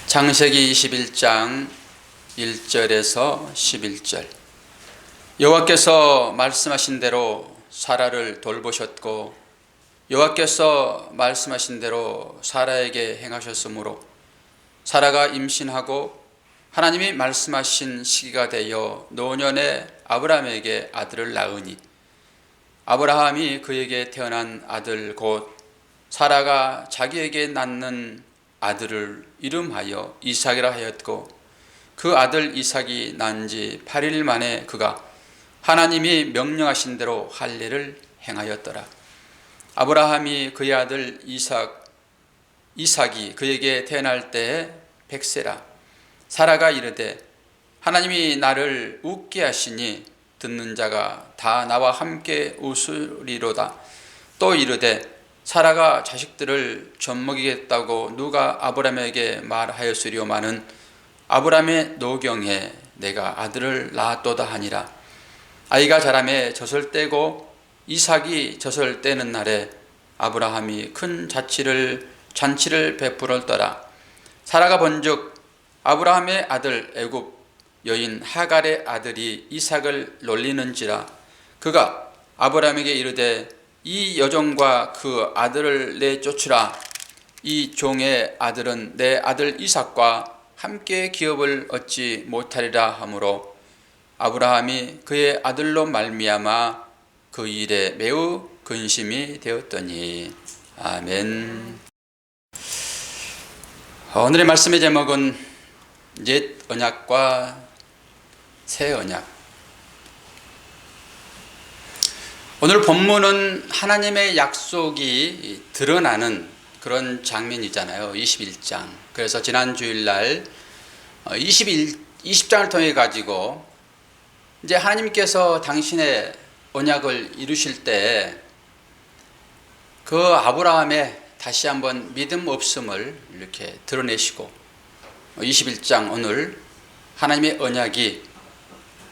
창세기 21장 1절에서 11절. 여호와께서 말씀하신 대로 사라를 돌보셨고 여호와께서 말씀하신 대로 사라에게 행하셨으므로 사라가 임신하고 하나님이 말씀하신 시기가 되어 노년에 아브라함에게 아들을 낳으니 아브라함이 그에게 태어난 아들 곧 사라가 자기에게 낳는 아들을 이름하여 이삭이라 하였고 그 아들 이삭이 난 지 8일 만에 그가 하나님이 명령하신 대로 할 일을 행하였더라. 아브라함이 그의 아들 이삭이 그에게 태어날 때에 100세라. 사라가 이르되 하나님이 나를 웃게 하시니 듣는 자가 다 나와 함께 웃으리로다. 또 이르되 사라가 자식들을 젖먹이겠다고 누가 아브라함에게 말하였으리오마는 아브라함의 노경에 내가 아들을 낳았도다 하니라. 아이가 자라매 젖을 떼고 이삭이 젖을 떼는 날에 아브라함이 큰 잔치를 베풀었더라. 사라가 본즉 아브라함의 아들 애굽 여인 하갈의 아들이 이삭을 놀리는지라. 그가 아브라함에게 이르되 이 여종과 그 아들을 내쫓으라. 이 종의 아들은 내 아들 이삭과 함께 기업을 얻지 못하리라 하므로 아브라함이 그의 아들로 말미암아 그 일에 매우 근심이 되었더니. 아멘. 오늘의 말씀의 제목은 옛 언약과 새 언약. 오늘 본문은 하나님의 약속이 드러나는 그런 장면이잖아요. 21장. 그래서 지난 주일날 20장을 통해 가지고 이제 하나님께서 당신의 언약을 이루실 때 그 아브라함의 다시 한번 믿음 없음을 이렇게 드러내시고 21장 오늘 하나님의 언약이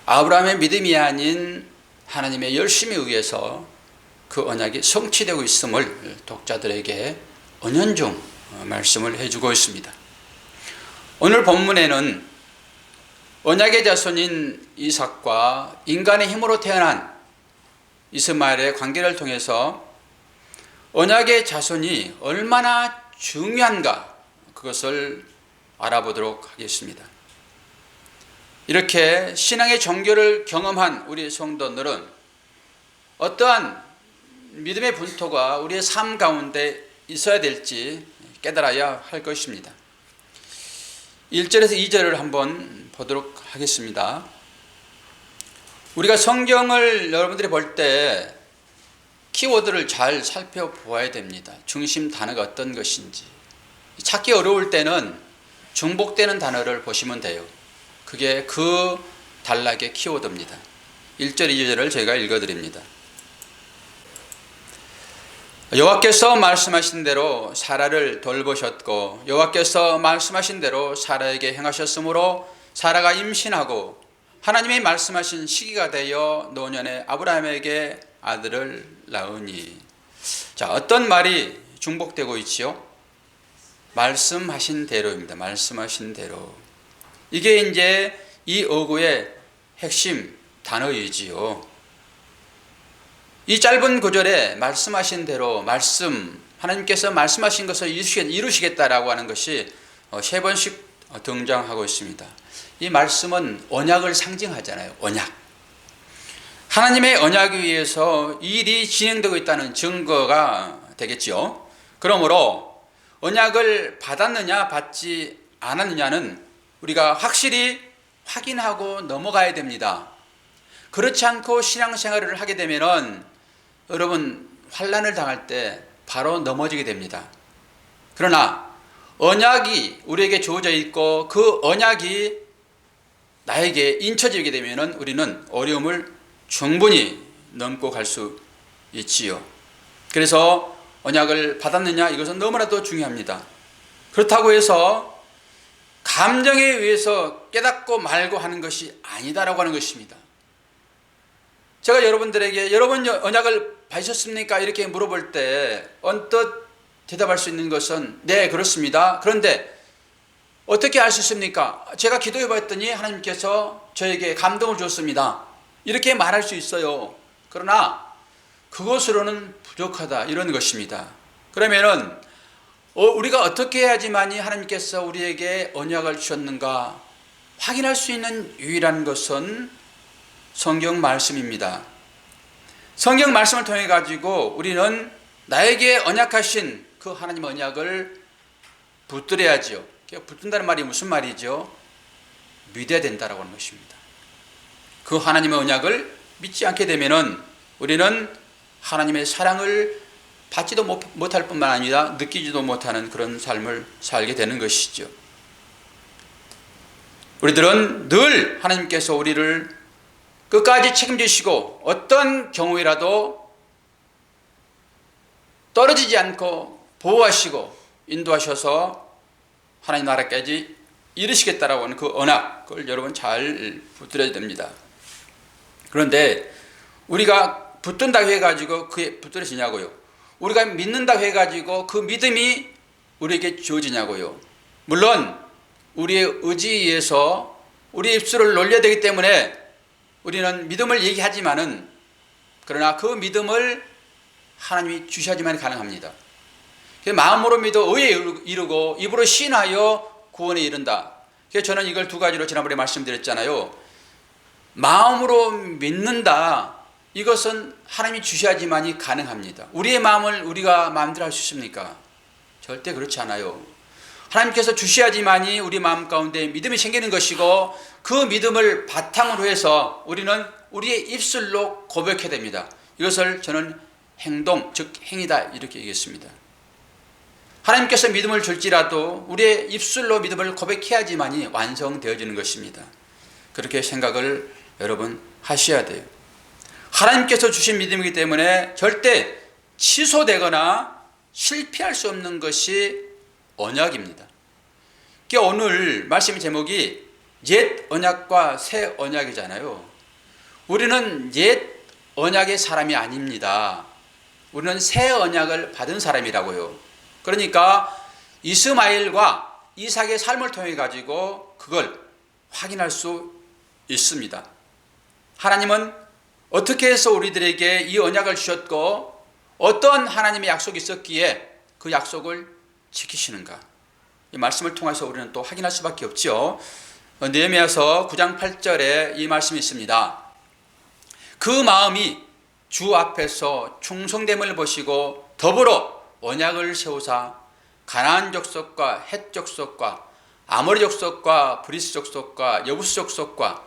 아브라함의 믿음이 아닌 하나님의 열심에 의해서 그 언약이 성취되고 있음을 독자들에게 은연중 말씀을 해주고 있습니다. 오늘 본문에는 언약의 자손인 이삭과 인간의 힘으로 태어난 이스마엘의 관계를 통해서 언약의 자손이 얼마나 중요한가 그것을 알아보도록 하겠습니다. 이렇게 신앙의 정교를 경험한 우리 성도들은 어떠한 믿음의 분토가 우리의 삶 가운데 있어야 될지 깨달아야 할 것입니다. 1절에서 2절을 한번 보도록 하겠습니다. 우리가 성경을 여러분들이 볼 때 키워드를 잘 살펴보아야 됩니다. 중심 단어가 어떤 것인지. 찾기 어려울 때는 중복되는 단어를 보시면 돼요. 그게 그 단락의 키워드입니다. 1절, 2절을 제가 읽어드립니다. 여호와께서 말씀하신 대로 사라를 돌보셨고 여호와께서 말씀하신 대로 사라에게 행하셨으므로 사라가 임신하고 하나님이 말씀하신 시기가 되어 노년에 아브라함에게 아들을 낳으니. 자, 어떤 말이 중복되고 있지요? 말씀하신 대로입니다. 말씀하신 대로. 이게 이제 이 어구의 핵심 단어이지요. 이 짧은 구절에 말씀하신 대로 하나님께서 말씀하신 것을 이루시겠다라고 하는 것이 3번씩 등장하고 있습니다. 이 말씀은 언약을 상징하잖아요. 언약. 하나님의 언약에 의해서 이 일이 진행되고 있다는 증거가 되겠지요. 그러므로 언약을 받았느냐 받지 않았느냐는 우리가 확실히 확인하고 넘어가야 됩니다. 그렇지 않고 신앙생활을 하게 되면은 여러분 환난을 당할 때 바로 넘어지게 됩니다. 그러나 언약이 우리에게 주어져 있고 그 언약이 나에게 인쳐지게 되면은 우리는 어려움을 충분히 넘고 갈 수 있지요. 그래서 언약을 받았느냐 이것은 너무나도 중요합니다. 그렇다고 해서 감정에 의해서 깨닫고 말고 하는 것이 아니다라고 하는 것입니다. 제가 여러분들에게 여러분 언약을 받으셨습니까? 이렇게 물어볼 때 언뜻 대답할 수 있는 것은 네, 그렇습니다. 그런데 어떻게 알 수 있습니까? 제가 기도해 봤더니 하나님께서 저에게 감동을 줬습니다. 이렇게 말할 수 있어요. 그러나 그것으로는 부족하다, 이런 것입니다. 그러면은 우리가 어떻게 해야지만이 하나님께서 우리에게 언약을 주셨는가 확인할 수 있는 유일한 것은 성경 말씀입니다. 성경 말씀을 통해 가지고 우리는 나에게 언약하신 그 하나님의 언약을 붙들어야지요. 붙든다는 말이 무슨 말이죠? 믿어야 된다라고 하는 것입니다. 그 하나님의 언약을 믿지 않게 되면은 우리는 하나님의 사랑을 받지도 못할 뿐만 아니라 느끼지도 못하는 그런 삶을 살게 되는 것이죠. 우리들은 늘 하나님께서 우리를 끝까지 책임지시고 어떤 경우에라도 떨어지지 않고 보호하시고 인도하셔서 하나님 나라까지 이르시겠다라고 하는 그 언약을 여러분 잘 붙들어야 됩니다. 그런데 우리가 붙든다고 해가지고 그게 붙들어지냐고요? 우리가 믿는다고 해가지고 그 믿음이 우리에게 주어지냐고요? 물론 우리의 의지에 의해서 우리의 입술을 놀려야 되기 때문에 우리는 믿음을 얘기하지만은, 그러나 그 믿음을 하나님이 주셔야지만 가능합니다. 마음으로 믿어 의에 이르고 입으로 시인하여 구원에 이른다. 그래서 저는 이걸 두 가지로 지난번에 말씀드렸잖아요. 마음으로 믿는다, 이것은 하나님이 주셔야지만이 가능합니다. 우리의 마음을 우리가 마음대로 할 수 있습니까? 절대 그렇지 않아요. 하나님께서 주셔야지만이 우리 마음 가운데 믿음이 생기는 것이고, 그 믿음을 바탕으로 해서 우리는 우리의 입술로 고백해야 됩니다. 이것을 저는 행동, 즉 행위다, 이렇게 얘기했습니다. 하나님께서 믿음을 줄지라도 우리의 입술로 믿음을 고백해야지만이 완성되어지는 것입니다. 그렇게 생각을 여러분 하셔야 돼요. 하나님께서 주신 믿음이기 때문에 절대 취소되거나 실패할 수 없는 것이 언약입니다. 오늘 말씀의 제목이 옛 언약과 새 언약이잖아요. 우리는 옛 언약의 사람이 아닙니다. 우리는 새 언약을 받은 사람이라고요. 그러니까 이스마엘과 이삭의 삶을 통해 가지고 그걸 확인할 수 있습니다. 하나님은 어떻게 해서 우리들에게 이 언약을 주셨고 어떤 하나님의 약속이 있었기에 그 약속을 지키시는가, 이 말씀을 통해서 우리는 또 확인할 수밖에 없죠. 느헤미야서 9장 8절에 이 말씀이 있습니다. 그 마음이 주 앞에서 충성됨을 보시고 더불어 언약을 세우사 가나안 족속과 헷 족속과 아모리 족속과 브리스 족속과 여부스 족속과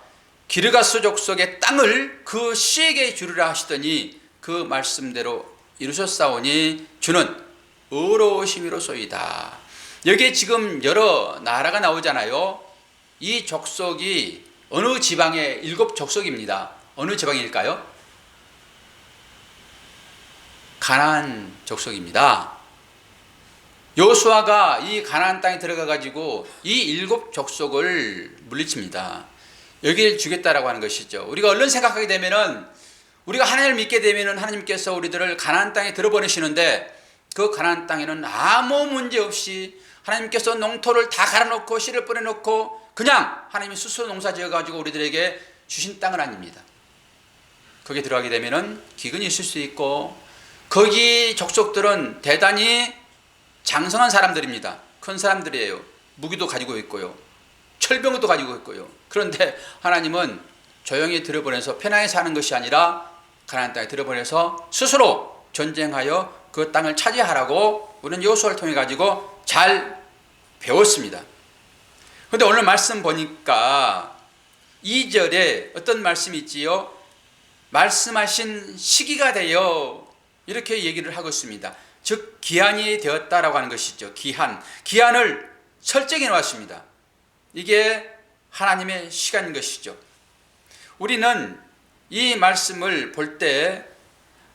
기르가스 족속의 땅을 그 씨에게 주리라 하시더니 그 말씀대로 이루셨사오니 주는 의로우심이로소이다. 여기에 지금 여러 나라가 나오잖아요. 이 족속이 어느 지방의 7 족속입니다. 어느 지방일까요? 가나안 족속입니다. 여호수아가 이 가나안 땅에 들어가 가지고 이 7 족속을 물리칩니다. 여기를 주겠다라고 하는 것이죠. 우리가 얼른 생각하게 되면은, 우리가 하나님을 믿게 되면은 하나님께서 우리들을 가나안 땅에 들어보내시는데, 그 가나안 땅에는 아무 문제 없이 하나님께서 농토를 다 갈아놓고 씨를 뿌려놓고 그냥 하나님이 스스로 농사 지어가지고 우리들에게 주신 땅은 아닙니다. 거기에 들어가게 되면은 기근이 있을 수 있고, 거기 족속들은 대단히 장성한 사람들입니다. 큰 사람들이에요. 무기도 가지고 있고요, 철병도 가지고 있고요. 그런데 하나님은 조용히 들여보내서 편하게 사는 것이 아니라 가나안 땅에 들여보내서 스스로 전쟁하여 그 땅을 차지하라고 우리는 여호수아를 통해 가지고 잘 배웠습니다. 그런데 오늘 말씀 보니까 2절에 어떤 말씀이 있지요? 말씀하신 시기가 되어, 이렇게 얘기를 하고 있습니다. 즉 기한이 되었다라고 하는 것이죠. 기한을 설정해 놓았습니다. 이게 하나님의 시간인 것이죠. 우리는 이 말씀을 볼 때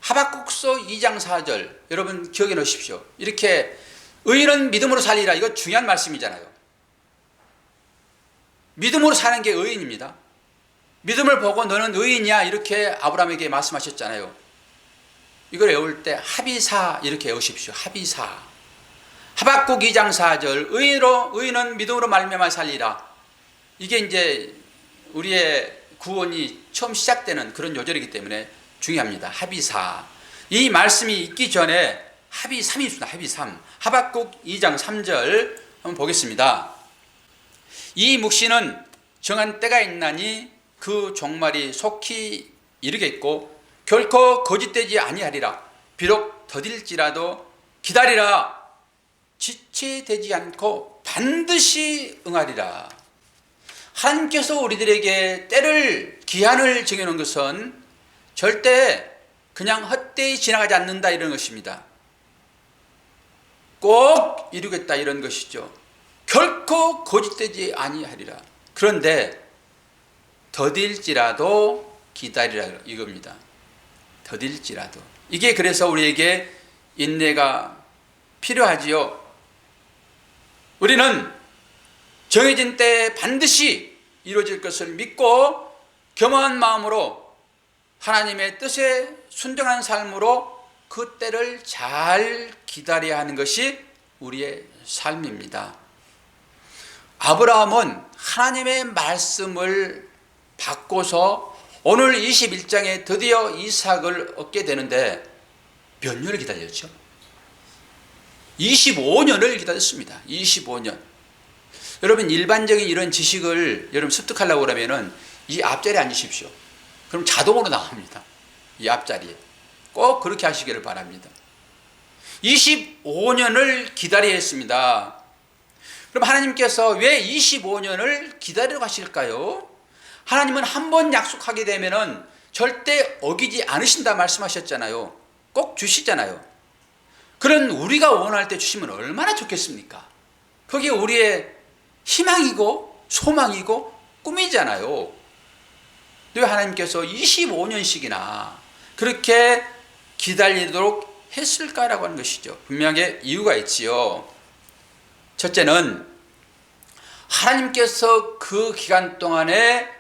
하박국서 2장 4절 여러분 기억해 놓으십시오. 이렇게 의인은 믿음으로 살리라, 이거 중요한 말씀이잖아요. 믿음으로 사는 게 의인입니다. 믿음을 보고 너는 의인이야, 이렇게 아브라함에게 말씀하셨잖아요. 이걸 외울 때 합의사 이렇게 외우십시오. 합의사. 하박국 2장 4절 의인은 믿음으로 말미암아 살리라. 이게 이제 우리의 구원이 처음 시작되는 그런 요절이기 때문에 중요합니다. 합의4. 이 말씀이 있기 전에 합의3이 있습니다. 합의3. 하박국 2장 3절 한번 보겠습니다. 이 묵시는 정한 때가 있나니 그 종말이 속히 이르겠고 결코 거짓되지 아니하리라. 비록 더딜지라도 기다리라. 지체되지 않고 반드시 응하리라. 하나님께서 우리들에게 때를 기한을 정해놓은 것은 절대 그냥 헛되이 지나가지 않는다 이런 것입니다. 꼭 이루겠다 이런 것이죠. 결코 거짓되지 아니하리라. 그런데 더딜지라도 기다리라 이겁니다. 더딜지라도. 이게 그래서 우리에게 인내가 필요하지요. 우리는 정해진 때에 반드시 이루어질 것을 믿고 겸허한 마음으로 하나님의 뜻에 순종한 삶으로 그 때를 잘 기다려야 하는 것이 우리의 삶입니다. 아브라함은 하나님의 말씀을 받고서 오늘 21장에 드디어 이삭을 얻게 되는데 몇 년을 기다렸죠? 25년을 기다렸습니다. 25년. 여러분 일반적인 이런 지식을 여러분 습득하려고 그러면은 이 앞자리에 앉으십시오. 그럼 자동으로 나옵니다. 이 앞자리에. 꼭 그렇게 하시기를 바랍니다. 25년을 기다려야 했습니다. 그럼 하나님께서 왜 25년을 기다리러 가실까요? 하나님은 한 번 약속하게 되면은 절대 어기지 않으신다 말씀하셨잖아요. 꼭 주시잖아요. 그런 우리가 원할 때 주시면 얼마나 좋겠습니까? 그게 우리의 희망이고 소망이고 꿈이잖아요. 왜 하나님께서 25년씩이나 그렇게 기다리도록 했을까라고 하는 것이죠. 분명하게 이유가 있지요. 첫째는 하나님께서 그 기간 동안에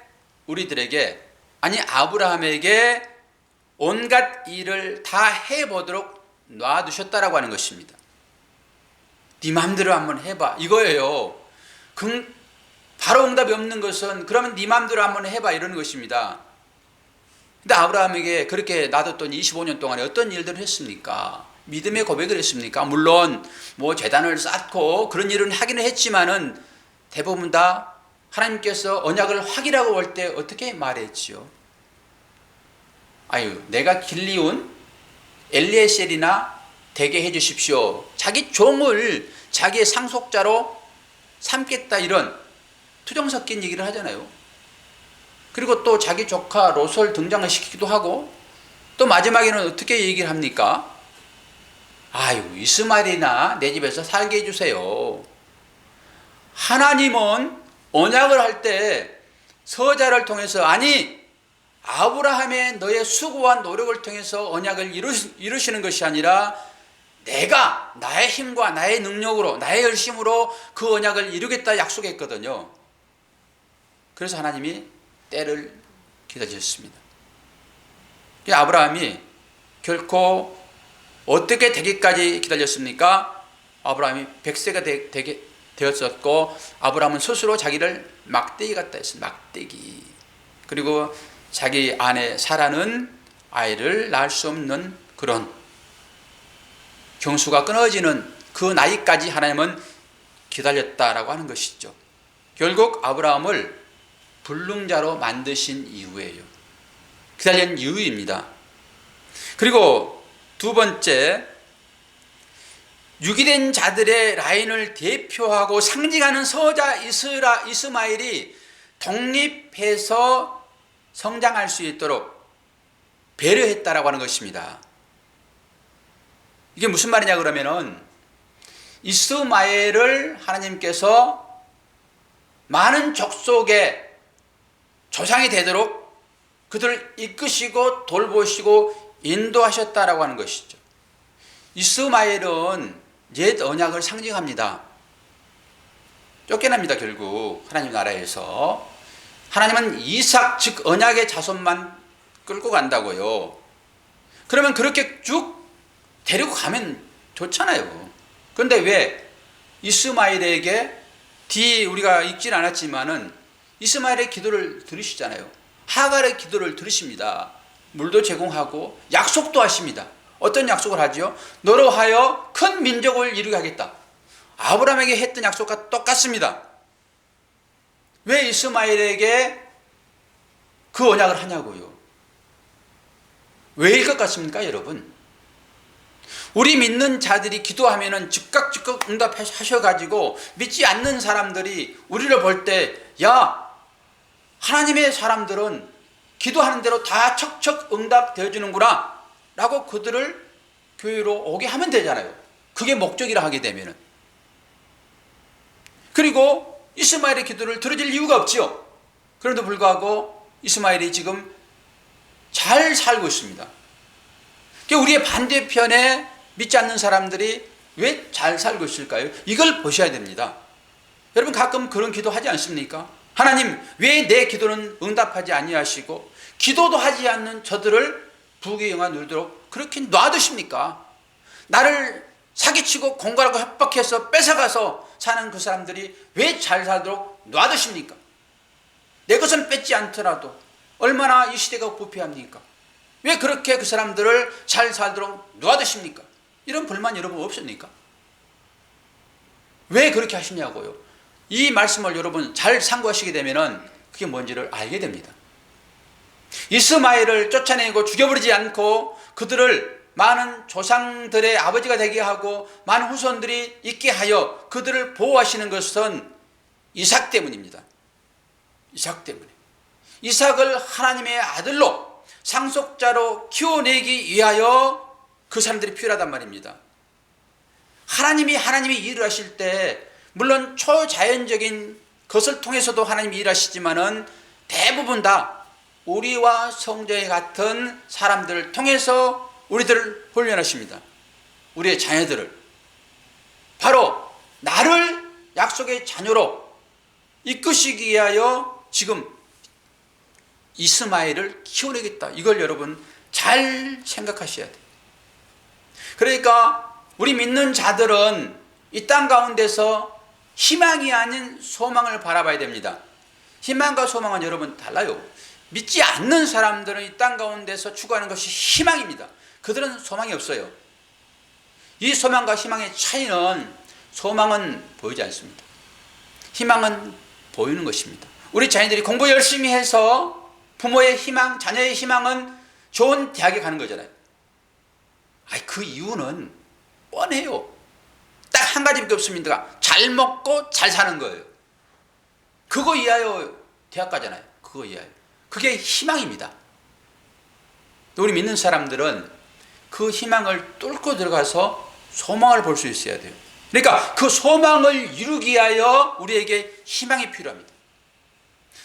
우리들에게, 아니 아브라함에게 온갖 일을 다 해보도록 놔두셨다라고 하는 것입니다. 네 마음대로 한번 해봐 이거예요. 바로 응답이 없는 것은 그러면 네 마음대로 한번 해봐 이러는 것입니다. 근데 아브라함에게 그렇게 놔뒀던 25년 동안에 어떤 일들을 했습니까? 믿음의 고백을 했습니까? 물론 뭐 제단을 쌓고 그런 일은 하기는 했지만은 대부분 다 하나님께서 언약을 확인하고 올 때 어떻게 말했지요? 아유, 내가 길리운 엘리에셀이나 되게 해주십시오. 자기 종을 자기의 상속자로 삼겠다 이런 투정 섞인 얘기를 하잖아요. 그리고 또 자기 조카 롯을 등장을 시키기도 하고 또 마지막에는 어떻게 얘기를 합니까? 아유, 이스마엘이나 내 집에서 살게 해주세요. 하나님은 언약을 할 때 서자를 통해서, 아니 아브라함의 너의 수고와 노력을 통해서 언약을 이루시는 것이 아니라 내가 나의 힘과 나의 능력으로 나의 열심으로 그 언약을 이루겠다 약속했거든요. 그래서 하나님이 때를 기다리셨습니다. 아브라함이 결코 어떻게 되기까지 기다렸습니까? 아브라함이 100세가 되었었고 아브라함은 스스로 자기를 막대기 같다 했습니다. 막대기. 그리고 자기 아내 사라는 아이를 낳을 수 없는 그런 경수가 끊어지는 그 나이까지 하나님은 기다렸다라고 하는 것이죠. 결국 아브라함을 불능자로 만드신 이유예요. 기다린 이유입니다. 그리고 두 번째, 유기된 자들의 라인을 대표하고 상징하는 서자 이스마엘이 독립해서 성장할 수 있도록 배려했다라고 하는 것입니다. 이게 무슨 말이냐 그러면은 이스마엘을 하나님께서 많은 족속의 조상이 되도록 그들을 이끄시고 돌보시고 인도하셨다라고 하는 것이죠. 이스마엘은 옛 언약을 상징합니다. 쫓겨납니다. 결국 하나님 나라에서. 하나님은 이삭 즉 언약의 자손만 끌고 간다고요. 그러면 그렇게 쭉 데리고 가면 좋잖아요. 그런데 왜 이스마엘에게 우리가 읽지는 않았지만은 이스마엘의 기도를 들으시잖아요. 하갈의 기도를 들으십니다. 물도 제공하고 약속도 하십니다. 어떤 약속을 하죠? 너로 하여 큰 민족을 이루게 하겠다. 아브라함에게 했던 약속과 똑같습니다. 왜 이스마엘에게 그 언약을 하냐고요? 왜일 것 같습니까, 여러분? 우리 믿는 자들이 기도하면은 즉각 응답하셔가지고 믿지 않는 사람들이 우리를 볼 때, 야, 하나님의 사람들은 기도하는 대로 다 척척 응답되어 주는구나 라고 그들을 교회로 오게 하면 되잖아요. 그게 목적이라 하게 되면은. 그리고 이스마엘의 기도를 들어줄 이유가 없지요. 그런데도 불구하고 이스마엘이 지금 잘 살고 있습니다. 우리의 반대편에 믿지 않는 사람들이 왜 잘 살고 있을까요? 이걸 보셔야 됩니다. 여러분 가끔 그런 기도 하지 않습니까? 하나님, 왜 내 기도는 응답하지 아니하시고 기도도 하지 않는 저들을 부귀 영화 누리도록 그렇게 놔두십니까? 나를 사기치고 공갈하고 협박해서 뺏어가서 사는 그 사람들이 왜 잘 살도록 놔두십니까? 내 것은 뺏지 않더라도 얼마나 이 시대가 부패합니까? 왜 그렇게 그 사람들을 잘 살도록 놔두십니까? 이런 불만 여러분 없습니까? 왜 그렇게 하시냐고요? 이 말씀을 여러분 잘 상고하시게 되면은 그게 뭔지를 알게 됩니다. 이스마엘을 쫓아내고 죽여버리지 않고 그들을 많은 조상들의 아버지가 되게 하고 많은 후손들이 있게 하여 그들을 보호하시는 것은 이삭 때문입니다. 이삭 때문에. 이삭을 하나님의 아들로 상속자로 키워내기 위하여 그 사람들이 필요하단 말입니다. 하나님이 일을 하실 때 물론 초자연적인 것을 통해서도 하나님이 일하시지만은 대부분 다 우리와 성자의 같은 사람들을 통해서 우리들을 훈련하십니다. 우리의 자녀들을. 바로 나를 약속의 자녀로 이끄시기 위하여 지금 이스마엘을 키워내겠다. 이걸 여러분 잘 생각하셔야 돼요. 그러니까 우리 믿는 자들은 이 땅 가운데서 희망이 아닌 소망을 바라봐야 됩니다. 희망과 소망은 여러분 달라요. 믿지 않는 사람들은 이 땅 가운데서 추구하는 것이 희망입니다. 그들은 소망이 없어요. 이 소망과 희망의 차이는 소망은 보이지 않습니다. 희망은 보이는 것입니다. 우리 자녀들이 공부 열심히 해서 부모의 희망, 자녀의 희망은 좋은 대학에 가는 거잖아요. 그 이유는 뻔해요. 딱 한 가지밖에 없습니다. 잘 먹고 잘 사는 거예요. 그거 이하여 대학 가잖아요. 그거 이하여. 그게 희망입니다. 우리 믿는 사람들은 그 희망을 뚫고 들어가서 소망을 볼 수 있어야 돼요. 그러니까 그 소망을 이루기 위하여 우리에게 희망이 필요합니다.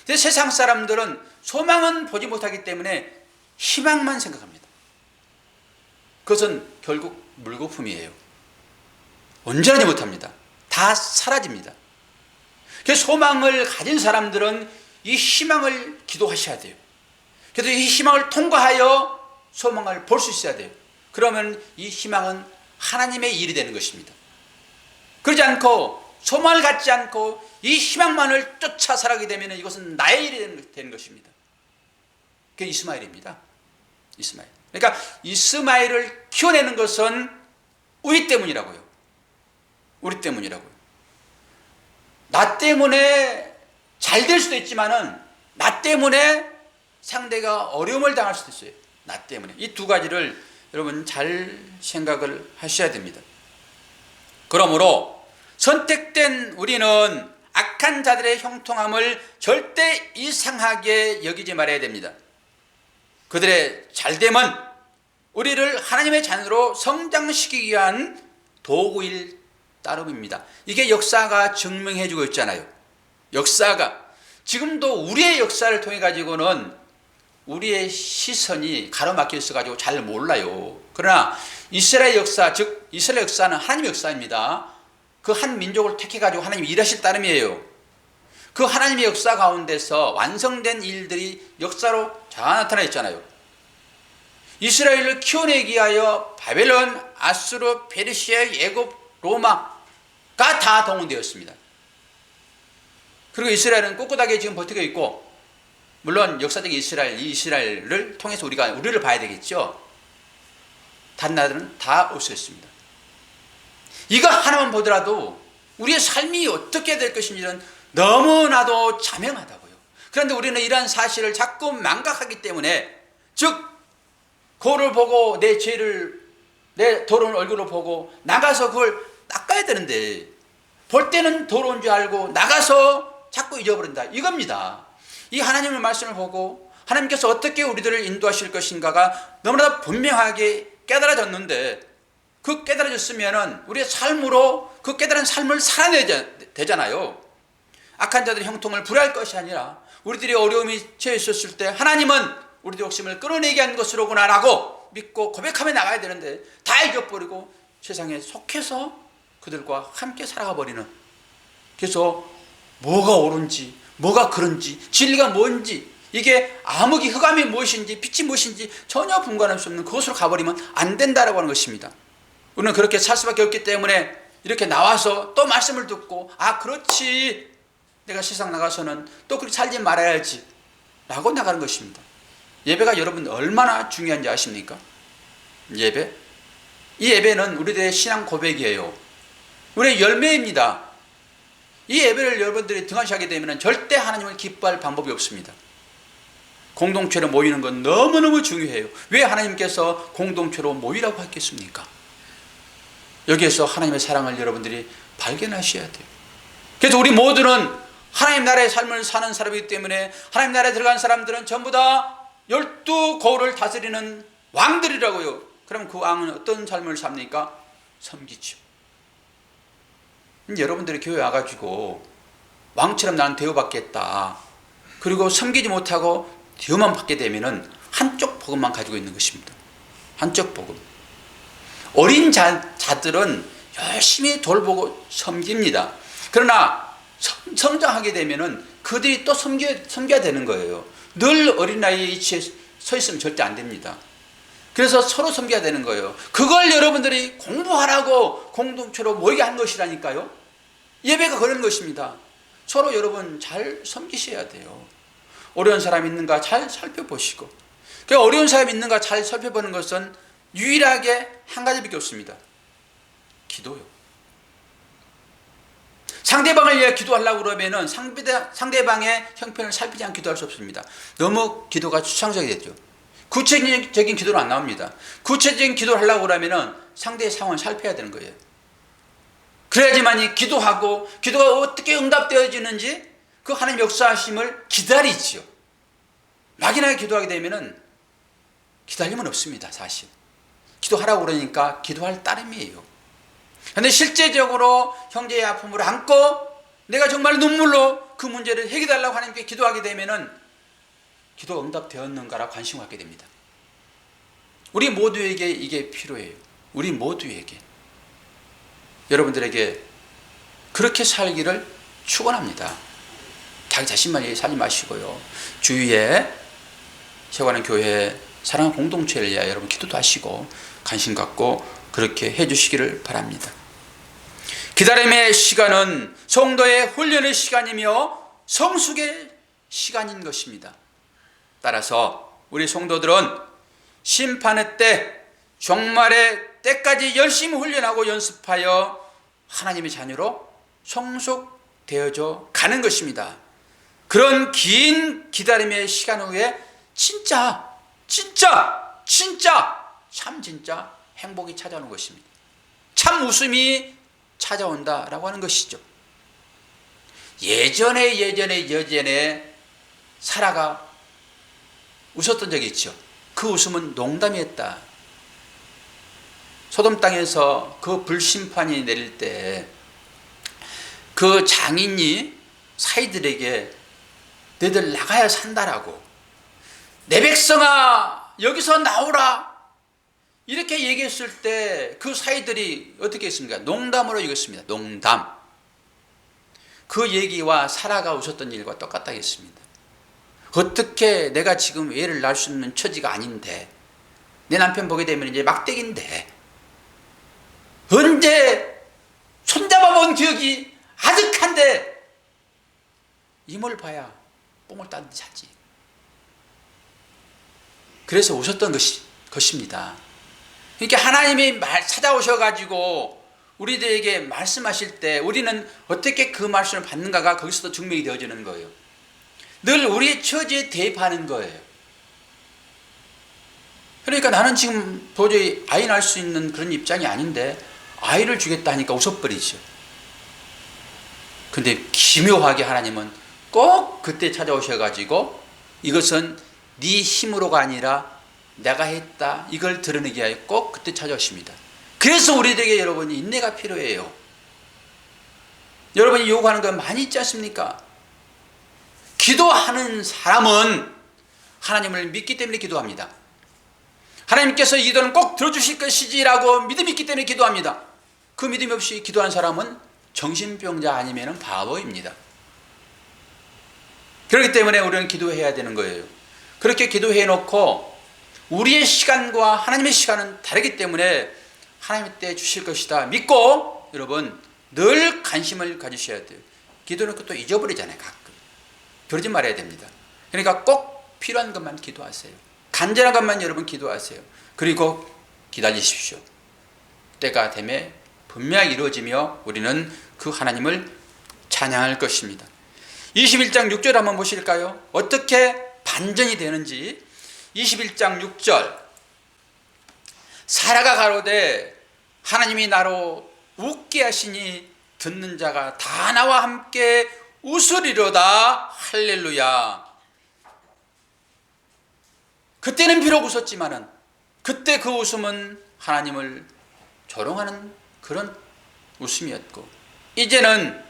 근데 세상 사람들은 소망은 보지 못하기 때문에 희망만 생각합니다. 그것은 결국 물거품이에요. 온전하지 못합니다. 다 사라집니다. 그래서 소망을 가진 사람들은 이 희망을 기도하셔야 돼요. 그래서 이 희망을 통과하여 소망을 볼 수 있어야 돼요. 그러면 이 희망은 하나님의 일이 되는 것입니다. 그러지 않고 소망을 갖지 않고 이 희망만을 쫓아 살아가게 되면 이것은 나의 일이 되는 것입니다. 그게 이스마엘입니다. 이스마엘. 그러니까 이스마엘을 키워내는 것은 우리 때문이라고요. 우리 때문이라고요. 나 때문에 잘 될 수도 있지만은 나 때문에 상대가 어려움을 당할 수도 있어요. 나 때문에. 이 두 가지를 여러분 잘 생각을 하셔야 됩니다. 그러므로 선택된 우리는 악한 자들의 형통함을 절대 이상하게 여기지 말아야 됩니다. 그들의 잘됨은 우리를 하나님의 자녀로 성장시키기 위한 도구일 따름입니다. 이게 역사가 증명해 주고 있잖아요. 역사가 지금도 우리의 역사를 통해 가지고는 우리의 시선이 가로막혀 있어 가지고 잘 몰라요. 그러나 이스라엘 역사, 즉 이스라엘 역사는 하나님의 역사입니다. 그 한 민족을 택해 가지고 하나님이 일하실 따름이에요. 그 하나님의 역사 가운데서 완성된 일들이 역사로 다 나타나 있잖아요. 이스라엘을 키워내기 위하여 바벨론, 아수르, 페르시아, 애굽, 로마가 다 동원되었습니다. 그리고 이스라엘은 꿋꿋하게 지금 버티고 있고, 물론 역사적 이스라엘을 통해서 우리를 봐야 되겠죠. 다른 나라들은 다 없었습니다. 이거 하나만 보더라도 우리의 삶이 어떻게 될 것인지는 너무나도 자명하다고요. 그런데 우리는 이러한 사실을 자꾸 망각하기 때문에, 즉 거울을 보고 내 죄를, 내 더러운 얼굴을 보고 나가서 그걸 닦아야 되는데, 볼 때는 더러운 줄 알고 나가서 자꾸 잊어버린다, 이겁니다. 이 하나님의 말씀을 보고 하나님께서 어떻게 우리들을 인도하실 것인가가 너무나 분명하게 깨달아졌는데, 그 깨달아졌으면 우리의 삶으로 그 깨달은 삶을 살아내야 되잖아요. 악한 자들의 형통을 불할 것이 아니라 우리들이 어려움이 처해 있었을 때 하나님은 우리들 욕심을 끌어내게 한 것으로구나 라고 믿고 고백하며 나가야 되는데, 다 잊어버리고 세상에 속해서 그들과 함께 살아가 버리는, 그래서 뭐가 옳은지 뭐가 그런지 진리가 뭔지, 이게 암흑이 흑암이 무엇인지 빛이 무엇인지 전혀 분간할 수 없는 그것으로 가버리면 안 된다라고 하는 것입니다. 우리는 그렇게 살 수밖에 없기 때문에 이렇게 나와서 또 말씀을 듣고, 아 그렇지, 내가 세상 나가서는 또 그렇게 살지 말아야지 라고 나가는 것입니다. 예배가 여러분 얼마나 중요한지 아십니까? 예배? 이 예배는 우리들의 신앙 고백이에요. 우리의 열매입니다. 이 예배를 여러분들이 등한시하게 되면 절대 하나님을 기뻐할 방법이 없습니다. 공동체로 모이는 건 너무너무 중요해요. 왜 하나님께서 공동체로 모이라고 했겠습니까? 여기에서 하나님의 사랑을 여러분들이 발견하셔야 돼요. 그래서 우리 모두는 하나님 나라의 삶을 사는 사람이기 때문에, 하나님 나라에 들어간 사람들은 전부 다 12거울을 다스리는 왕들이라고요. 그럼 그 왕은 어떤 삶을 삽니까? 섬기죠. 여러분들이 교회 와가지고 왕처럼 나는 대우받겠다, 그리고 섬기지 못하고 대우만 받게 되면은 한쪽 복음만 가지고 있는 것입니다. 한쪽 복음. 어린 자들은 열심히 돌보고 섬깁니다. 그러나 성장하게 되면은 그들이 또 섬겨야 되는 거예요. 늘 어린아이의 위치에 서 있으면 절대 안 됩니다. 그래서 서로 섬겨야 되는 거예요. 그걸 여러분들이 공부하라고 공동체로 모이게 한 것이라니까요. 예배가 그런 것입니다. 서로 여러분 잘 섬기셔야 돼요. 어려운 사람 있는가 잘 살펴보시고, 그 어려운 사람 있는가 잘 살펴보는 것은 유일하게 한 가지밖에 없습니다. 기도요. 상대방을 위해 기도하려고 그러면은 상대방의 형편을 살피지 않고 기도할 수 없습니다. 너무 기도가 추상적이 됐죠. 구체적인 기도는 안 나옵니다. 구체적인 기도를 하려고 그러면은 상대의 상황을 살펴야 되는 거예요. 그래야지만이 기도하고, 기도가 어떻게 응답되어지는지 그 하나님 역사하심을 기다리지요. 막연하게 기도하게 되면은 기다림은 없습니다. 사실 기도하라고 그러니까 기도할 따름이에요. 그런데 실제적으로 형제의 아픔을 안고 내가 정말 눈물로 그 문제를 해결하려고 하나님께 기도하게 되면은 기도가 응답되었는가라 관심을 갖게 됩니다. 우리 모두에게 이게 필요해요. 우리 모두에게, 여러분들에게 그렇게 살기를 축원합니다. 자기 자신만 살지 마시고요, 주위에 세워가는 교회, 사랑하는 공동체를 위하여 여러분 기도도 하시고 관심 갖고 그렇게 해주시기를 바랍니다. 기다림의 시간은 성도의 훈련의 시간이며 성숙의 시간인 것입니다. 따라서 우리 성도들은 심판의 때, 종말의 때까지 열심히 훈련하고 연습하여 하나님의 자녀로 성숙되어져 가는 것입니다. 그런 긴 기다림의 시간 후에 진짜 행복이 찾아오는 것입니다. 참 웃음이 찾아온다라고 하는 것이죠. 예전에 사라가 웃었던 적이 있죠. 그 웃음은 농담이었다. 소돔 땅에서 그 불심판이 내릴 때 그 장인이 사이들에게 너희들 나가야 산다라고, 내 백성아 여기서 나오라 이렇게 얘기했을 때 그 사이들이 어떻게 했습니까? 농담으로 이겼습니다. 농담. 그 얘기와 사라가 웃었던 일과 똑같다겠습니다. 어떻게 내가 지금 애를 낳을 수 있는 처지가 아닌데, 내 남편 보게 되면 이제 막대기인데 언제 손잡아 붙잡아본 기억이 아득한데 이모를 봐야 뽕을 따듯이 자지. 그래서 웃었던 것입니다. 그러니까 하나님이 찾아오셔가지고 우리들에게 말씀하실 때 우리는 어떻게 그 말씀을 받는가가 거기서도 증명이 되어지는 거예요. 늘 우리의 처지에 대입하는 거예요. 그러니까 나는 지금 도저히 아이 낳을 수 있는 그런 입장이 아닌데 아이를 주겠다 하니까 웃어버리죠. 근데 기묘하게 하나님은 꼭 그때 찾아오셔가지고 이것은 네 힘으로가 아니라 내가 했다 이걸 드러내기 위하여 꼭 그때 찾아오십니다. 그래서 우리들에게 여러분이 인내가 필요해요. 여러분이 요구하는 거 많이 있지 않습니까? 기도하는 사람은 하나님을 믿기 때문에 기도합니다. 하나님께서 이 기도는 꼭 들어주실 것이지라고 믿음이 있기 때문에 기도합니다. 그 믿음이 없이 기도하는 사람은 정신병자 아니면 바보입니다. 그렇기 때문에 우리는 기도해야 되는 거예요. 그렇게 기도해 놓고 우리의 시간과 하나님의 시간은 다르기 때문에 하나님 때 주실 것이다 믿고 여러분 늘 관심을 가지셔야 돼요. 기도는 또 잊어버리잖아요. 가끔. 그러지 말아야 됩니다. 그러니까 꼭 필요한 것만 기도하세요. 간절한 것만 여러분 기도하세요. 그리고 기다리십시오. 때가 되면 분명히 이루어지며 우리는 그 하나님을 찬양할 것입니다. 21장 6절 한번 보실까요? 어떻게 반전이 되는지. 21장 6절 사라가 가로되 하나님이 나로 웃게 하시니 듣는 자가 다 나와 함께 웃으리로다. 할렐루야. 그때는 비록 웃었지만은 그때 그 웃음은 하나님을 조롱하는 그런 웃음이었고 이제는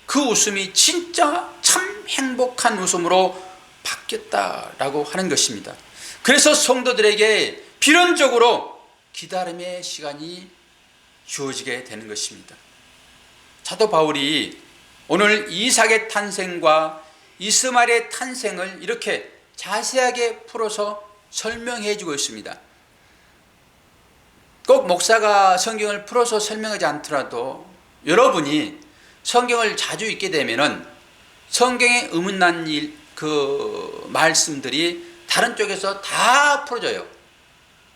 그 웃음이 진짜 참 행복한 웃음으로 바뀌었다라고 하는 것입니다. 그래서 성도들에게 필연적으로 기다림의 시간이 주어지게 되는 것입니다. 사도 바울이 오늘 이삭의 탄생과 이스마엘의 탄생을 이렇게 자세하게 풀어서 설명해 주고 있습니다. 꼭 목사가 성경을 풀어서 설명하지 않더라도 여러분이 성경을 자주 읽게 되면은 성경에 의문난 그 말씀들이 다른 쪽에서 다 풀어져요.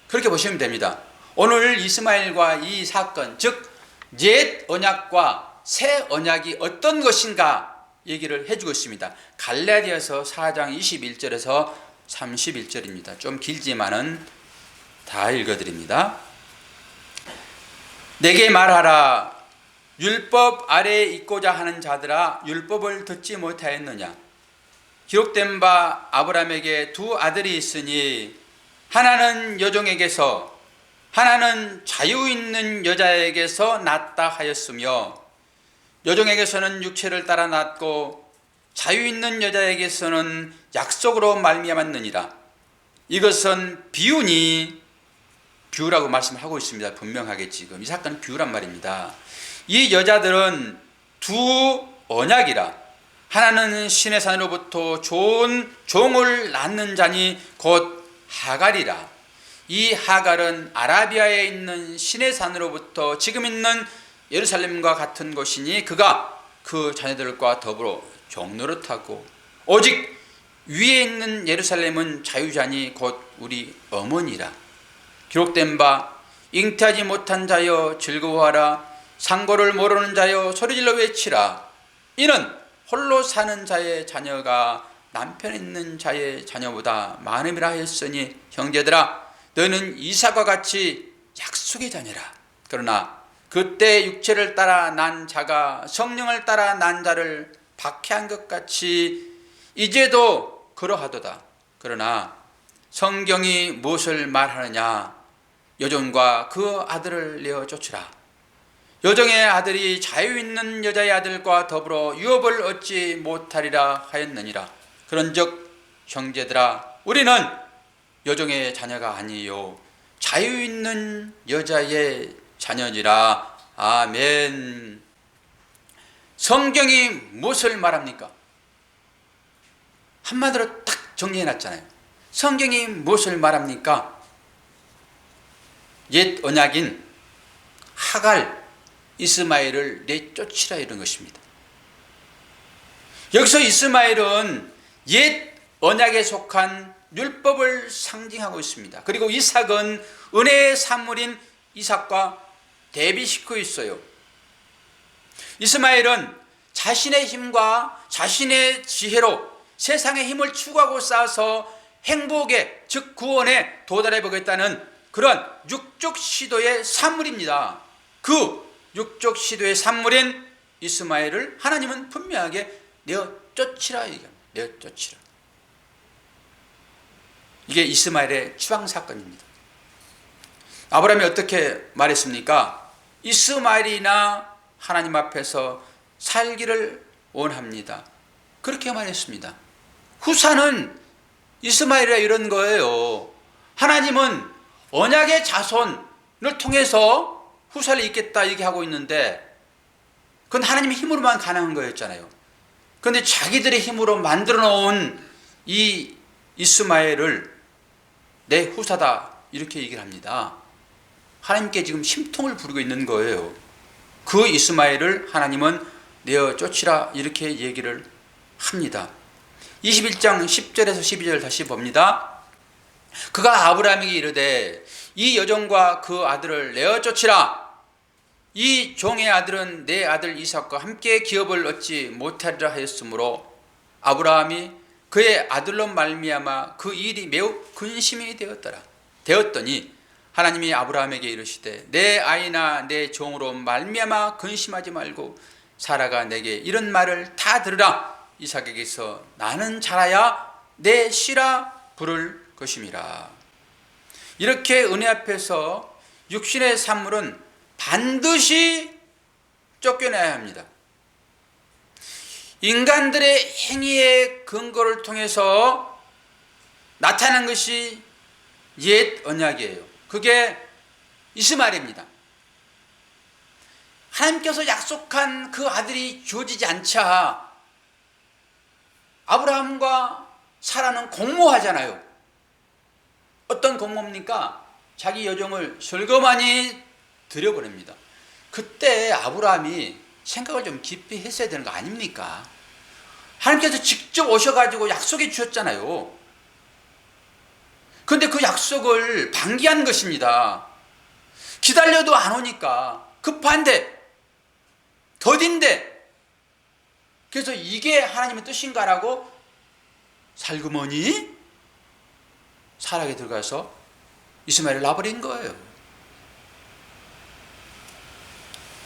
그렇게 보시면 됩니다. 오늘 이스마엘과 이 사건, 즉 옛 언약과 새 언약이 어떤 것인가 얘기를 해주고 있습니다. 갈라디아서 4장 21절에서 31절입니다. 좀 길지만은 다 읽어드립니다. 내게 말하라. 율법 아래에 있고자 하는 자들아, 율법을 듣지 못하였느냐? 기록된 바 아브라함에게 두 아들이 있으니 하나는 여종에게서 하나는 자유 있는 여자에게서 낳았다 하였으며 여종에게서는 육체를 따라 낳았고 자유 있는 여자에게서는 약속으로 말미암았느니라. 이것은 비유니, 비유라고 말씀하고 있습니다. 분명하게 지금 이 사건은 비유란 말입니다. 이 여자들은 두 언약이라. 하나는 신의 산으로부터 좋은 종을 낳는 자니 곧 하갈이라. 이 하갈은 아라비아에 있는 신의 산으로부터 지금 있는 예루살렘과 같은 곳이니 그가 그 자녀들과 더불어 종노릇하고 오직 위에 있는 예루살렘은 자유자니 곧 우리 어머니라. 기록된 바 잉태하지 못한 자여 즐거워하라. 상고를 모르는 자여 소리질러 외치라. 이는 홀로 사는 자의 자녀가 남편 있는 자의 자녀보다 많음이라 했으니 형제들아 너희는 이삭과 같이 약속의 자녀라. 그러나 그때 육체를 따라 난 자가 성령을 따라 난 자를 박해한 것 같이 이제도 그러하도다. 그러나 성경이 무엇을 말하느냐? 여종과 그 아들을 내어 쫓으라. 여종의 아들이 자유 있는 여자의 아들과 더불어 유업을 얻지 못하리라 하였느니라. 그런즉 형제들아 우리는 여종의 자녀가 아니요 자유 있는 여자의 자녀니라. 아멘. 성경이 무엇을 말합니까? 한마디로 딱 정리해놨잖아요. 성경이 무엇을 말합니까? 옛 언약인 하갈, 이스마엘을 내쫓으라 이런 것입니다. 여기서 이스마엘은 옛 언약에 속한 율법을 상징하고 있습니다. 그리고 이삭은 은혜의 산물인 이삭과 대비시키고 있어요. 이스마엘은 자신의 힘과 자신의 지혜로 세상의 힘을 추구하고 쌓아서 행복에, 즉 구원에 도달해 보겠다는 그런 육적 시도의 산물입니다. 그 육적 시도의 산물인 이스마엘을 하나님은 분명하게 내어 쫓으라 얘기합니다. 내어 쫓으라. 이게 이스마엘의 추방 사건입니다. 아브라함이 어떻게 말했습니까? 이스마엘이나 하나님 앞에서 살기를 원합니다. 그렇게 말했습니다. 후사는 이스마엘이라 이런 거예요. 하나님은 언약의 자손을 통해서 후사를 잇겠다 얘기하고 있는데 그건 하나님의 힘으로만 가능한 거였잖아요. 그런데 자기들의 힘으로 만들어 놓은 이 이스마엘을 내 후사다 이렇게 얘기를 합니다. 하나님께 지금 심통을 부리고 있는 거예요. 그 이스마엘을 하나님은 내어 쫓으라 이렇게 얘기를 합니다. 21장 10절에서 12절 다시 봅니다. 그가 아브라함에게 이르되 이 여종과 그 아들을 내어 쫓으라. 이 종의 아들은 내 아들 이삭과 함께 기업을 얻지 못하리라 하였으므로 아브라함이 그의 아들로 말미암아 그 일이 매우 근심이 되었더니 하나님이 아브라함에게 이르시되 내 아이나 내 종으로 말미암아 근심하지 말고 사라가 내게 이런 말을 다 들으라. 이삭에게서 나는 자라야 내 씨라 부를 것임이라. 이렇게 은혜 앞에서 육신의 산물은 반드시 쫓겨나야 합니다. 인간들의 행위의 근거를 통해서 나타난 것이 옛 언약이에요. 그게 이스마엘입니다. 하나님께서 약속한 그 아들이 주어지지 않자 아브라함과 사라는 공모하잖아요. 어떤 공모입니까? 자기 여종을 슬그머니 들여보냅니다. 그때 아브라함이 생각을 좀 깊이 했어야 되는 거 아닙니까? 하나님께서 직접 오셔가지고 약속해 주셨잖아요. 그런데 그 약속을 방기한 것입니다. 기다려도 안 오니까 급한데 더딘데 그래서 이게 하나님의 뜻인가라고 살그머니 사락에 들어가서 이스마엘을 놔버린 거예요.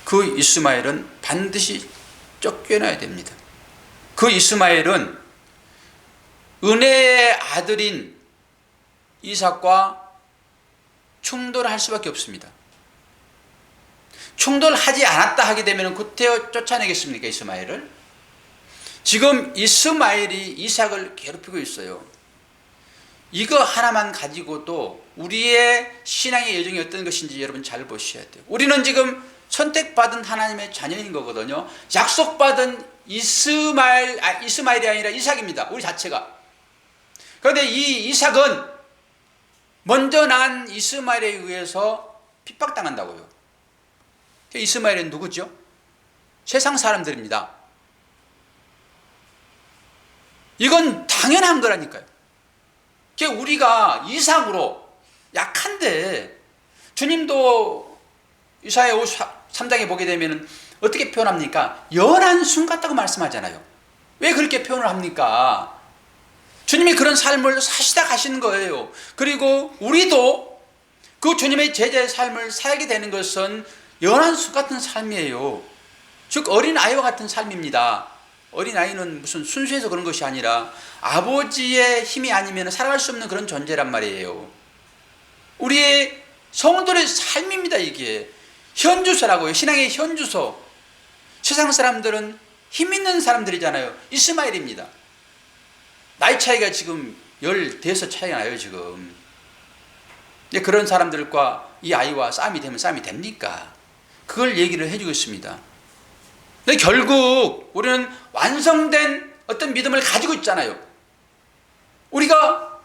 그 이스마엘은 반드시 쫓겨나야 됩니다. 그 이스마엘은 은혜의 아들인 이삭과 충돌할 수밖에 없습니다. 충돌하지 않았다 하게 되면 그때 쫓아내겠습니까, 이스마엘을? 지금 이스마엘이 이삭을 괴롭히고 있어요. 이거 하나만 가지고도 우리의 신앙의 여정이 어떤 것인지 여러분 잘 보셔야 돼요. 우리는 지금 선택받은 하나님의 자녀인 거거든요. 약속받은 이스마엘이 아니라 이삭입니다. 우리 자체가. 그런데 이 이삭은 먼저 난 이스마엘에 의해서 핍박당한다고요. 이스마엘은 누구죠? 세상 사람들입니다. 이건 당연한 거라니까요. 우리가 이상으로 약한데 주님도 이사야 53장에 보게 되면 어떻게 표현합니까? 연한 순 같다고 말씀하잖아요. 왜 그렇게 표현을 합니까? 주님이 그런 삶을 사시다 가시는 거예요. 그리고 우리도 그 주님의 제자의 삶을 살게 되는 것은 연한 순 같은 삶이에요. 즉 어린아이와 같은 삶입니다. 어린아이는 무슨 순수해서 그런 것이 아니라 아버지의 힘이 아니면 살아갈 수 없는 그런 존재란 말이에요. 우리의 성도의 삶입니다. 이게 현주소라고요. 신앙의 현주소. 세상 사람들은 힘 있는 사람들이잖아요. 이스마엘입니다. 나이 차이가 지금 10대에서 차이가 나요. 지금. 근데 그런 사람들과 이 아이와 싸움이 되면 싸움이 됩니까? 그걸 얘기를 해주고 있습니다. 근데 결국 우리는 완성된 어떤 믿음을 가지고 있잖아요. 우리가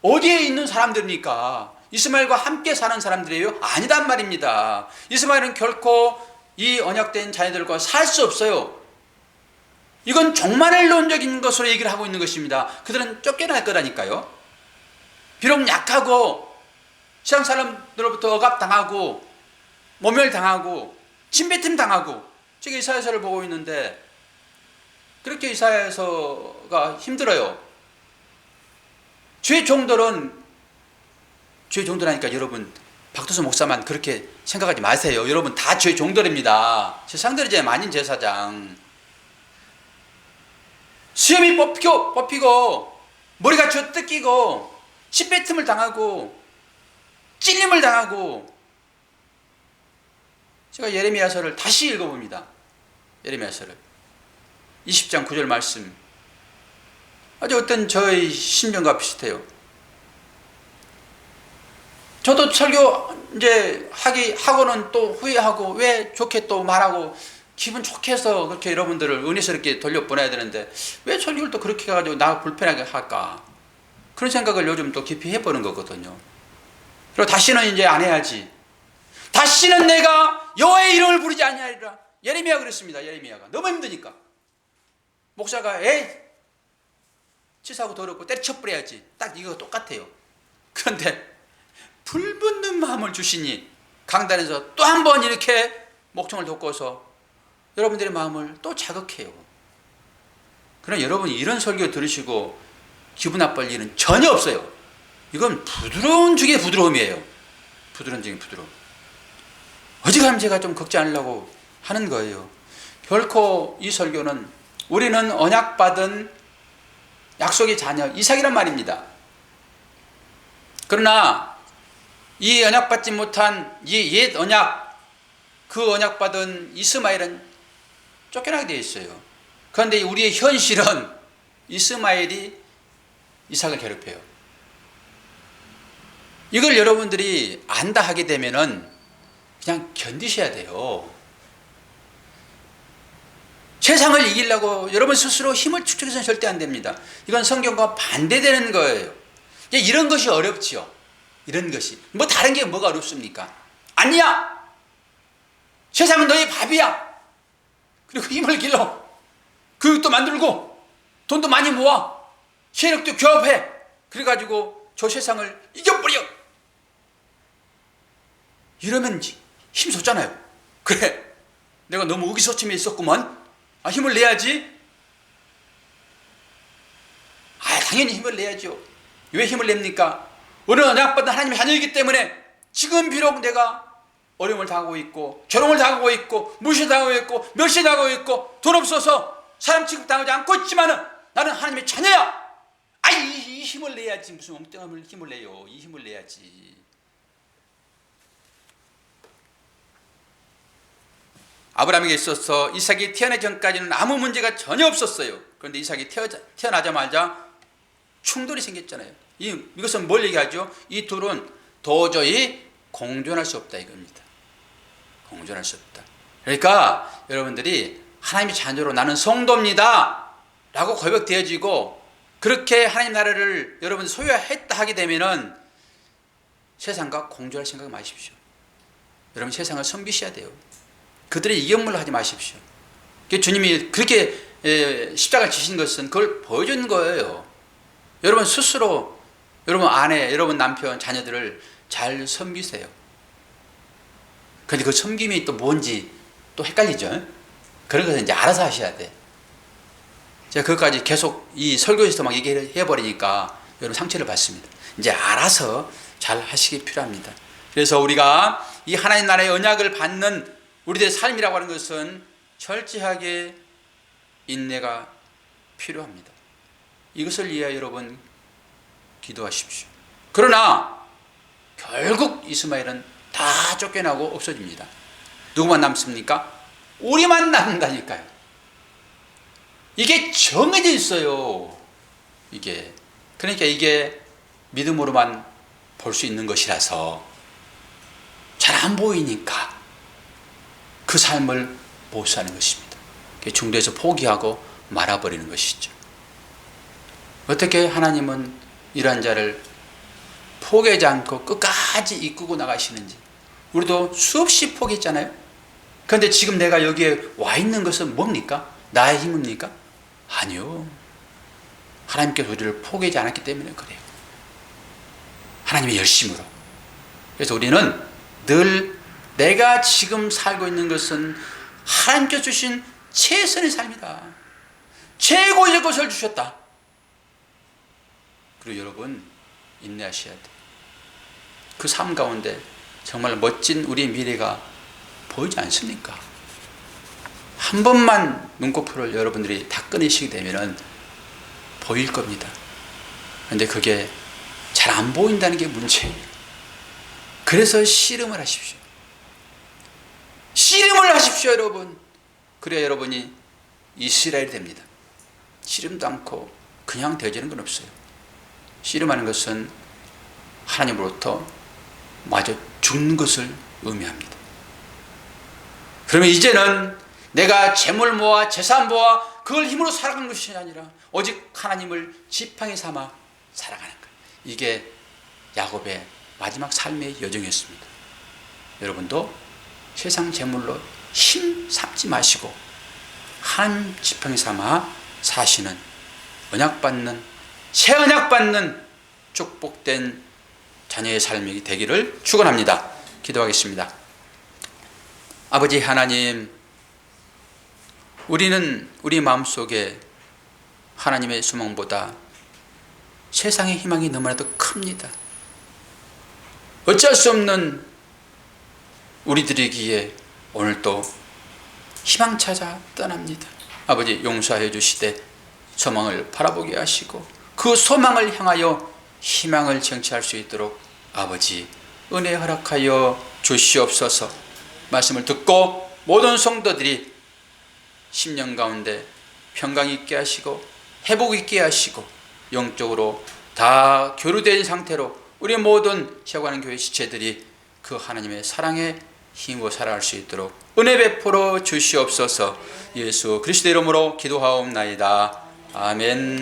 어디에 있는 사람들입니까? 이스마엘과 함께 사는 사람들이에요? 아니단 말입니다. 이스마엘은 결코 이 언약된 자녀들과 살 수 없어요. 이건 종말론적인 것으로 얘기를 하고 있는 것입니다. 그들은 쫓겨날 거라니까요. 비록 약하고 세상 사람들로부터 억압당하고 모멸당하고 침뱉음 당하고, 제가 이사야서를 보고 있는데 그렇게 이사야서가 힘들어요. 죄 종들은, 죄 종들하니까 여러분 박도수 목사만 그렇게 생각하지 마세요. 여러분 다 죄 종들입니다. 세상들이 만인 제사장. 수염이 뽑히고 머리가 쥐어뜯기고 침뱉음을 당하고 찔림을 당하고. 제가 예레미야서를 다시 읽어봅니다. 예레미야서를 20장 9절 말씀, 아주 어떤 저의 신병과 비슷해요. 저도 설교 이제 하고는 또 후회하고, 왜 좋게 또 말하고 기분 좋게 해서 그렇게 여러분들을 은혜스럽게 돌려보내야 되는데 왜 설교를 또 그렇게 해가지고 나 불편하게 할까, 그런 생각을 요즘 또 깊이 해보는 거거든요. 그리고 다시는 이제 안 해야지, 다시는 내가 여호와의 이름을 부르지 아니하리라. 예레미야가 그랬습니다. 예레미야가 너무 힘드니까 목사가 에이 치사하고 더럽고 때려쳐버려야지, 딱 이거 똑같아요. 그런데 불붙는 마음을 주시니 강단에서 또 한 번 이렇게 목청을 돋궈서 여러분들의 마음을 또 자극해요. 그러나 여러분이 이런 설교 들으시고 기분 나쁠 일은 전혀 없어요. 이건 부드러운 중에 부드러움이에요. 부드러운 중에 부드러움. 어지간하면 제가 좀 걱정 하려고 하는 거예요. 결코 이 설교는, 우리는 언약받은 약속의 자녀 이삭이란 말입니다. 그러나 이 언약받지 못한 이 옛 언약, 그 언약받은 이스마엘은 쫓겨나게 되어 있어요. 그런데 우리의 현실은 이스마엘이 이삭을 괴롭혀요. 이걸 여러분들이 안다 하게 되면은 그냥 견디셔야 돼요. 세상을 이기려고 여러분 스스로 힘을 축적해서는 절대 안 됩니다. 이건 성경과 반대되는 거예요. 이런 것이 어렵지요. 이런 것이. 뭐 다른 게 뭐가 어렵습니까? 아니야! 세상은 너희 밥이야! 그리고 힘을 길러. 교육도 만들고 돈도 많이 모아. 세력도 교합해. 그래가지고 저 세상을 이겨버려. 이러면 힘솟잖아요. 그래, 내가 너무 의기소침해 있었구만. 힘을 내야지. 당연히 힘을 내야죠. 왜 힘을 냅니까? 우리는 언약받은 하나님의 자녀이기 때문에 지금 비록 내가 어려움을 당하고 있고 조롱을 당하고 있고 무시당하고 있고 멸시당하고 있고 돈 없어서 사람 취급당하지 않고 있지만은 나는 하나님의 자녀야. 이 힘을 내야지. 무슨 엉뚱한 힘을 내요. 이 힘을 내야지. 아브라함에게 있어서 이삭이 태어나기 전까지는 아무 문제가 전혀 없었어요. 그런데 이삭이 태어나자마자 충돌이 생겼잖아요. 이것은 뭘 얘기하죠? 이 둘은 도저히 공존할 수 없다 이겁니다. 공존할 수 없다. 그러니까 여러분들이 하나님의 자녀로 나는 성도입니다 라고 고백되어지고 그렇게 하나님 나라를 여러분 소유했다 하게 되면은 세상과 공존할 생각 마십시오. 여러분 세상을 섬기셔야 돼요. 그들의 이경물로 하지 마십시오. 주님이 그렇게 십자가를 지신 것은 그걸 보여준 거예요. 여러분 스스로 여러분 아내, 여러분 남편, 자녀들을 잘 섬기세요. 그런데 그 섬김이 또 뭔지 또 헷갈리죠. 그런 것은 이제 알아서 하셔야 돼. 제가 그것까지 계속 이 설교에서 막 얘기해 버리니까 여러분 상처를 받습니다. 이제 알아서 잘 하시기 필요합니다. 그래서 우리가 이 하나님 나라의 언약을 받는 우리들의 삶이라고 하는 것은 철저하게 인내가 필요합니다. 이것을 위하여 여러분 기도하십시오. 그러나 결국 이스마엘은 다 쫓겨나고 없어집니다. 누구만 남습니까? 우리만 남는다니까요. 이게 정해져 있어요. 그러니까 이게 믿음으로만 볼 수 있는 것이라서 잘 안 보이니까 그 삶을 못 사는 것입니다. 중도에서 포기하고 말아버리는 것이죠. 어떻게 하나님은 이러한 자를 포기하지 않고 끝까지 이끌고 나가시는지 우리도 수없이 포기했잖아요. 그런데 지금 내가 여기에 와 있는 것은 뭡니까? 나의 힘입니까? 아니요. 하나님께서 우리를 포기하지 않았기 때문에 그래요. 하나님의 열심으로. 그래서 우리는 늘 내가 지금 살고 있는 것은 하나님께서 주신 최선의 삶이다. 최고의 것을 주셨다. 그리고 여러분 인내하셔야 돼요. 그 삶 가운데 정말 멋진 우리의 미래가 보이지 않습니까? 한 번만 눈꺼풀을 여러분들이 다 꺼내시게 되면 보일 겁니다. 그런데 그게 잘 안 보인다는 게 문제예요. 그래서 씨름을 하십시오. 씨름을 하십시오, 여러분. 그래야 여러분이 이스라엘이 됩니다. 씨름도 않고 그냥 되어지는 건 없어요. 씨름하는 것은 하나님으로부터 마저 죽는 것을 의미합니다. 그러면 이제는 내가 재물 모아 재산 모아 그걸 힘으로 살아가는 것이 아니라 오직 하나님을 지팡이 삼아 살아가는 거예요. 이게 야곱의 마지막 삶의 여정이었습니다. 여러분도 세상 재물로 힘 삼지 마시고 하나님 지팡이 삼아 사시는 언약받는 새 언약받는 축복된 자녀의 삶이 되기를 축원합니다. 기도하겠습니다. 아버지 하나님, 우리는 우리 마음속에 하나님의 소망보다 세상의 희망이 너무나도 큽니다. 어쩔 수 없는 우리들이기에 오늘도 희망 찾아 떠납니다. 아버지 용서하여 주시되 소망을 바라보게 하시고 그 소망을 향하여 희망을 쟁취할 수 있도록 아버지 은혜 허락하여 주시옵소서. 말씀을 듣고 모든 성도들이 심령 가운데 평강 있게 하시고 회복 있게 하시고 영적으로 다 교류된 상태로 우리 모든 세워가는 교회 지체들이 그 하나님의 사랑에 힘으로 살아갈 수 있도록 은혜 베풀어 주시옵소서. 예수 그리스도 이름으로 기도하옵나이다. 아멘.